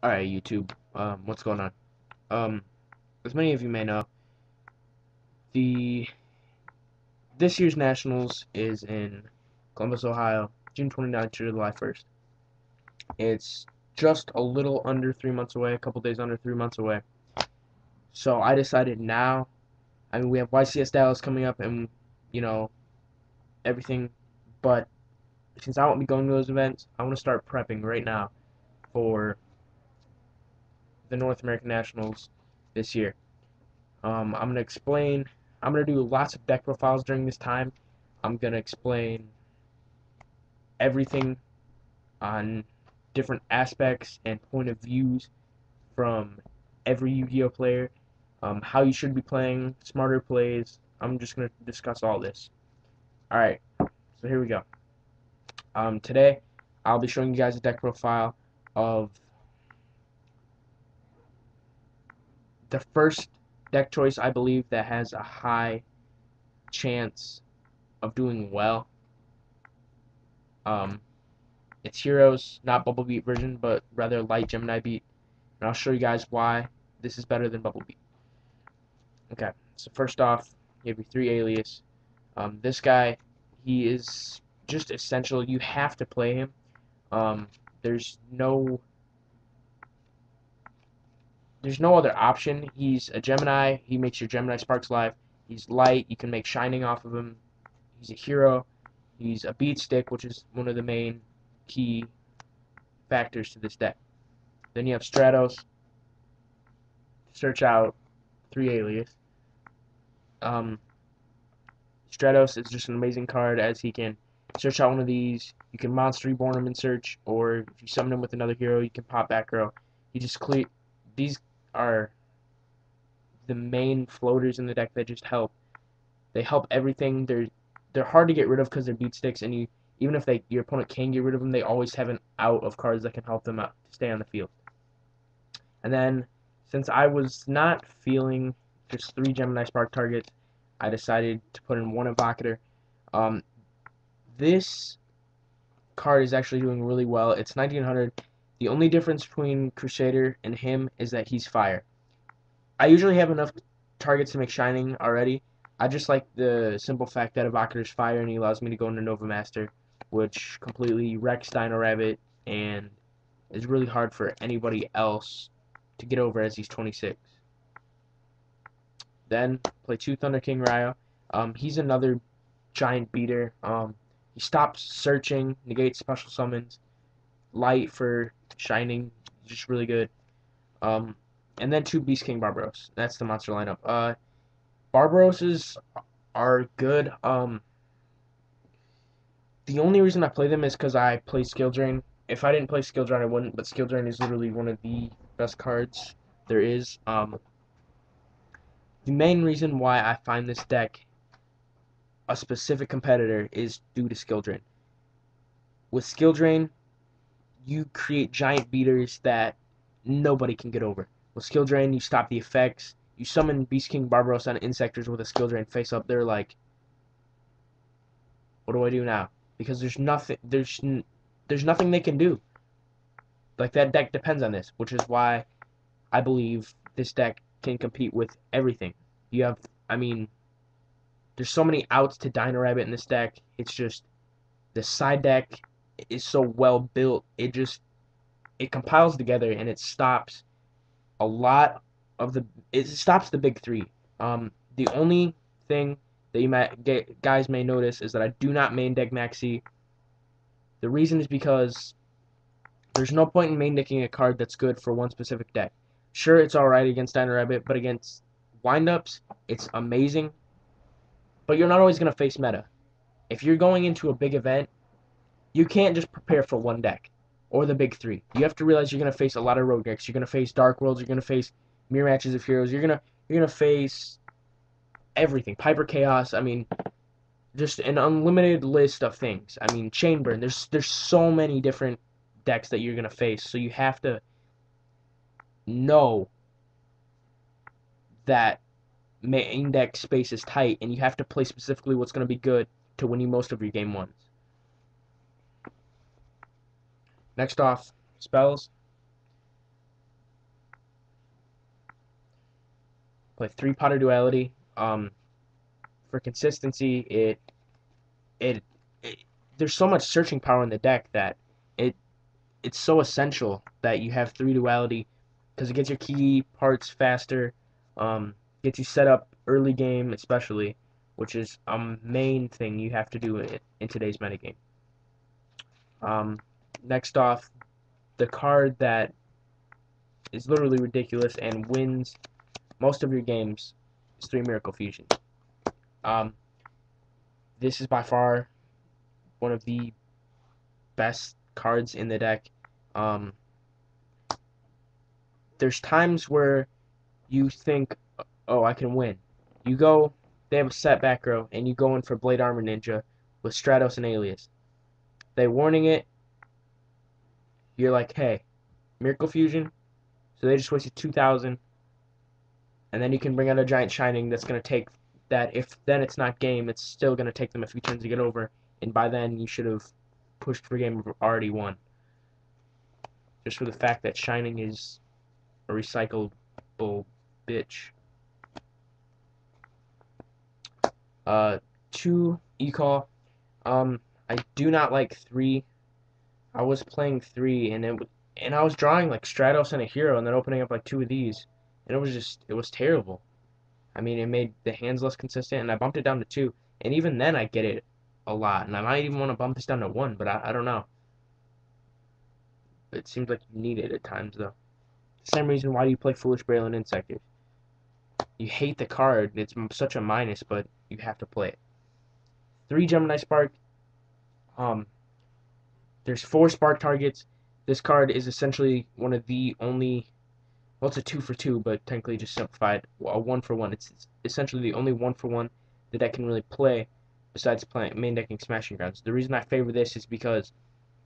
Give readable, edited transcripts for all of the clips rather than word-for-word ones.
Alright, YouTube. What's going on? Um, as many of you may know, the this year's Nationals is in Columbus, Ohio, June 29th to July 1st. It's just a little under 3 months away, a couple days under 3 months away. So I decided now, we have YCS Dallas coming up and, you know, everything, but since I won't be going to those events, I want to start prepping right now for the North American Nationals this year. I'm going to explain. I'm going to do lots of deck profiles during this time. I'm going to explain everything on different aspects and point of views from every Yu-Gi-Oh player, how you should be playing, smarter plays. I'm just going to discuss all this. Alright, so here we go. Today, I'll be showing you guys a deck profile of the first deck choice I believe that has a high chance of doing well. Um, It's Heroes, not Bubble Beat version, but rather light Gemini Beat. And I'll show you guys why this is better than Bubble Beat. Okay, so first off, you have your 3 alias. This guy, he is just essential. You have to play him. Um, there's no there's no other option. He's a Gemini. He makes your Gemini Sparks live. He's light. You can make Shining off of him. He's a hero. He's a beat stick, which is one of the main key factors to this deck. Then you have Stratos. Search out 3 alias. Um, Stratos is just an amazing card as he can search out one of these. You can Monster Reborn him in search, or if you summon him with another hero, you can pop back row. He just clear. These are the main floaters in the deck that just help. They help everything. They're hard to get rid of because they're beat sticks, and even if your opponent can get rid of them, they always have an out of cards that can help them out to stay on the field. And then, since I was not feeling just 3 Gemini Spark targets, I decided to put in one Evocator. Um, this card is actually doing really well. It's 1900. The only difference between Crusader and him is that he's fire. I usually have enough targets to make Shining already. I just like the simple fact that Evocator is fire and he allows me to go into Nova Master, which completely wrecks Dino Rabbit and is really hard for anybody else to get over as he's 26. Then play 2 Thunder King Ryo. He's another giant beater. He stops searching, negates special summons, light for Shining, just really good. Um, and then 2 Beast King Barbaros. That's the monster lineup. Barbaroses are good. The only reason I play them is because I play Skill Drain. If I didn't play Skill Drain, I wouldn't. But Skill Drain is literally one of the best cards there is. The main reason why I find this deck a specific competitor is due to Skill Drain. With Skill Drain, you create giant beaters that nobody can get over. With Skill Drain, you stop the effects. You summon Beast King Barbaros on Insectors with a Skill Drain face up. They're like, what do I do now? Because there's nothing they can do. Like that deck depends on this, which is why I believe this deck can compete with everything. You have, I mean, there's so many outs to Dino Rabbit in this deck. It's just the side deck is so well built. It compiles together and it stops a lot of it stops the big three. The only thing that you might get guys may notice is that I do not main deck Maxi. The reason is because there's no point in main decking a card that's good for one specific deck. Sure, it's alright against Dino Rabbit, but against windups, it's amazing. But you're not always going to face meta. If you're going into a big event, you can't just prepare for one deck or the big three. You have to realize you're going to face a lot of rogue decks. You're going to face Dark Worlds. You're going to face Mirror Matches of Heroes. You're gonna face everything. Piper Chaos. I mean, just an unlimited list of things. I mean, Chainburn. There's so many different decks that you're going to face. So you have to know that main deck space is tight, and you have to play specifically what's going to be good to win you most of your game ones. Next off, spells. Play 3 Potter Duality. For consistency, it, it there's so much searching power in the deck that it it's so essential that you have 3 Duality because it gets your key parts faster, um, gets you set up early game especially, which is a main thing you have to do in today's metagame. Next off, the card that is literally ridiculous and wins most of your games is 3 Miracle Fusion. Um, this is by far one of the best cards in the deck. Um, there's times where you think, oh, I can win. You go, they have a set back row, and you go in for Blade Armor Ninja with Stratos and Alias. They warning it, you're like, hey, Miracle Fusion, so they just wasted 2,000, and then you can bring out a Giant Shining that's going to take that. If then it's not game, it's still going to take them a few turns to get over, and by then you should have pushed for game already won. Just for the fact that Shining is a recyclable bitch. 2 E-Call. I do not like 3. I was playing 3 and I was drawing like Stratos and a hero and then opening up like 2 of these. And it was terrible. I mean, it made the hands less consistent and I bumped it down to 2. And even then I get it a lot. And I might even want to bump this down to 1, but I don't know. It seems like you need it at times though. Same reason why do you play Foolish Braylon Insectors? You hate the card, it's such a minus, but you have to play it. 3 Gemini Spark. There's 4 Spark targets. This card is essentially one of the only, well, it's a 2 for 2, but technically just simplified, a 1 for 1. It's essentially the only 1 for 1 that I can really play besides playing main decking Smashing Grounds. The reason I favor this is because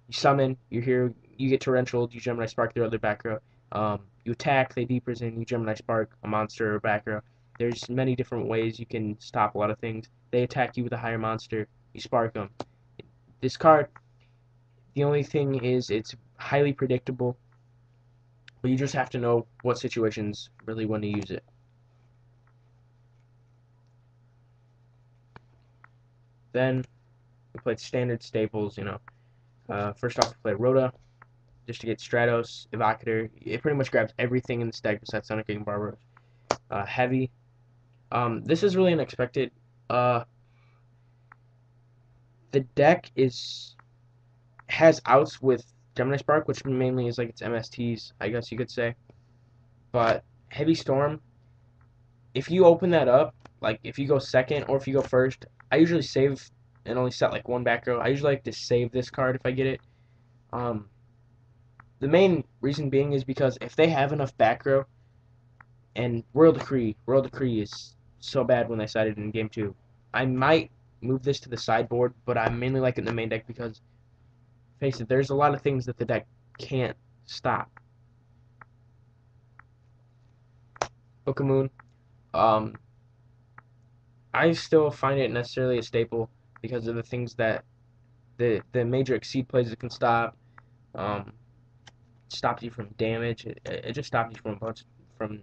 you summon, you're here, you get Torrential, you Gemini Spark their other back row. You attack, they Deep Prison, you Gemini Spark a monster or back row. There's many different ways you can stop a lot of things. They attack you with a higher monster, you spark them. This card, the only thing is it's highly predictable, but you just have to know what situations really want to use it. Then we played standard staples, you know. First off, we played Rhoda, just to get Stratos, Evocator. It pretty much grabs everything in the deck besides Sonic and Barbaros. Heavy. This is really unexpected. The deck has outs with Gemini Spark, which mainly is like its MSTs, I guess you could say. But Heavy Storm, if you open that up, like if you go second or if you go first, I usually save and only set like 1 back row. I usually like to save this card if I get it. The main reason being is because if they have enough back row, and Royal Decree is so bad when they sided in game 2. I might move this to the sideboard, but I mainly like it in the main deck because, face it, there's a lot of things that the deck can't stop. Book of Moon. I still find it necessarily a staple because of the things that the major Exceed plays it can stop. Stops you from damage. It just stops you from a bunch from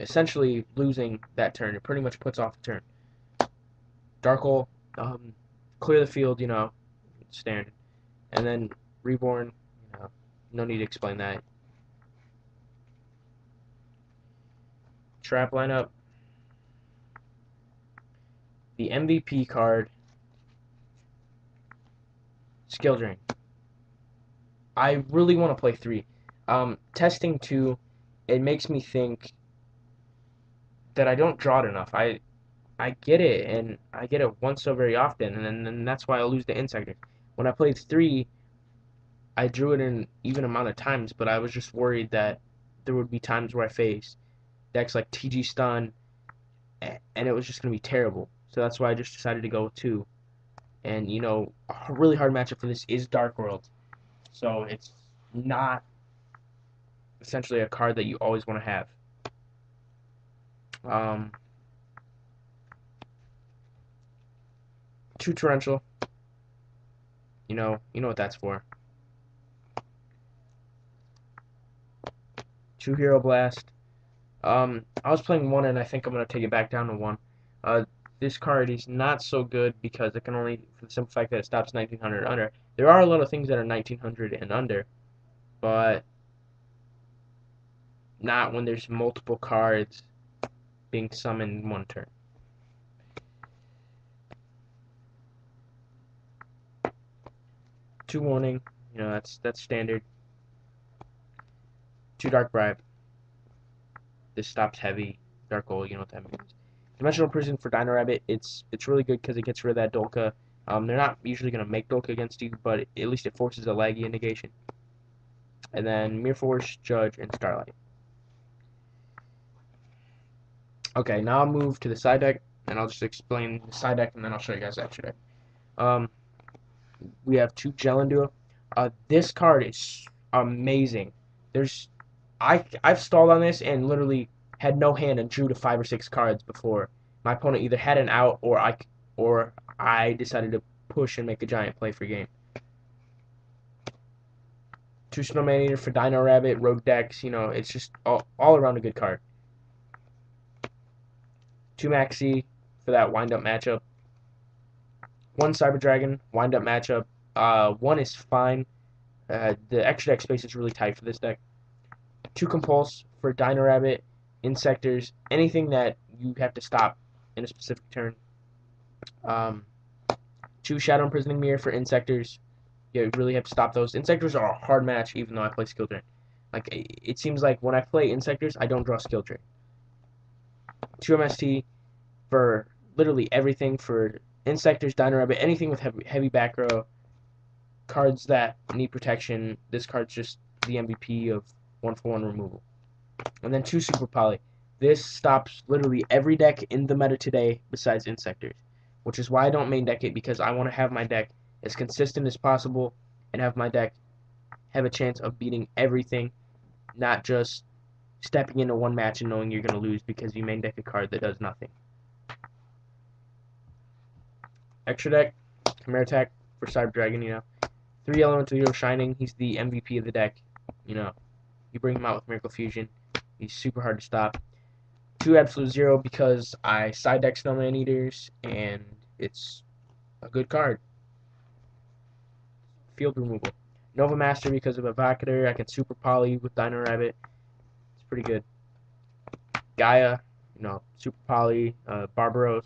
essentially losing that turn. It pretty much puts off the turn. Dark Hole, clear the field, you know, standard. And then Reborn, you know, no need to explain that. Trap lineup. The MVP card, Skill Drain. I really want to play 3. Testing 2, it makes me think that I don't draw it enough. I get it, and I get it once so very often, and that's why I lose the Insector. When I played 3, I drew it an even amount of times, but I was just worried that there would be times where I faced decks like TG Stun, and it was just going to be terrible. So that's why I just decided to go with 2. And, you know, a really hard matchup for this is Dark World. So it's not essentially a card that you always want to have. Um, 2 Torrential. You know what that's for. 2 Hero Blast. I was playing 1, and I think I'm gonna take it back down to 1. Uh, this card is not so good because it can only, for the simple fact that it stops 1900 and under. There are a lot of things that are 1900 and under, but not when there's multiple cards being summoned in one turn. Two warning, that's standard. Two dark bribe. This stops heavy. Dark goal, you know what that means. Dimensional Prison for Dino Rabbit. It's really good because it gets rid of that Dolka. They're not usually gonna make Dolka against you, but at least it forces a Laggy negation. And then Mirror Force, Judge, and Starlight. Okay, now I'll move to the side deck, and I'll just explain the side deck, and then I'll show you guys the extra deck. We have two Gelendua. This card is amazing. I've stalled on this and literally had no hand and drew to 5 or 6 cards before my opponent either had an out or I decided to push and make a giant play for game. Two Snowman Eater for Dino Rabbit, Rogue Decks, it's just all around a good card. Two Maxi for that wind up matchup. One Cyber Dragon, wind up matchup. One is fine. The extra deck space is really tight for this deck. Two Compulse for Dino Rabbit, Insectors, anything that you have to stop in a specific turn. Two Shadow Imprisoning Mirror for Insectors. You really have to stop those. Insectors are a hard match, even though I play Skill Drain. Like, it seems like when I play Insectors, I don't draw Skill Drain. Two MST for literally everything for Insectors, Dino Rabbit, anything with heavy back row. Cards that need protection. This card's just the MVP of 1-for-1 removal. And then two Super Poly. This stops literally every deck in the meta today besides Insectors, which is why I don't main deck it, because I want to have my deck as consistent as possible and have my deck have a chance of beating everything, not just stepping into one match and knowing you're going to lose because you main deck a card that does nothing. Extra deck, Chimera Attack for Cyber Dragon, 3 Elemental Hero Shining, he's the MVP of the deck, You bring him out with Miracle Fusion, he's super hard to stop. 2 Absolute Zero because I side deck Snowman Eaters, and it's a good card. Field removal. Nova Master because of Evocator, I can Super Poly with Dino Rabbit, it's pretty good. Gaia, Super Poly, Barbaros,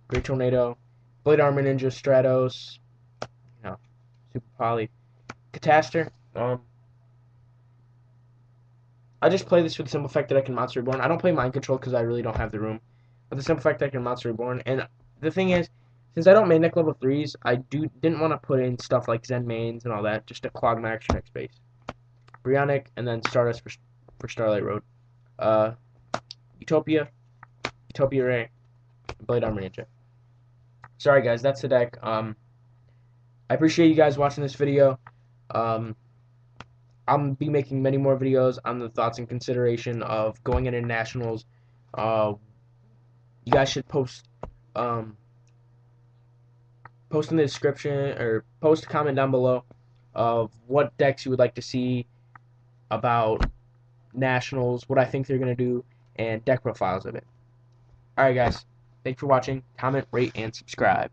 Great Tornado, Blade Armor Ninja, Stratos, Super Poly. Catastor, I just play this for the simple fact that I can Monster Reborn. I don't play Mind Control because I really don't have the room. But the simple fact that I can Monster Reborn. And the thing is, since I don't main deck level 3s, I didn't want to put in stuff like Zen mains and all that, just to clog my extra deck space. Brionic, and then Stardust for Starlight Road. Utopia Ray, Blade Armor Ninja. Sorry guys, that's the deck. I appreciate you guys watching this video. I'll be making many more videos on the thoughts and consideration of going into nationals. You guys should post in the description, or post a comment down below of what decks you would like to see about nationals, what I think they're going to do, and deck profiles of it. Alright guys, thanks for watching. Comment, rate, and subscribe.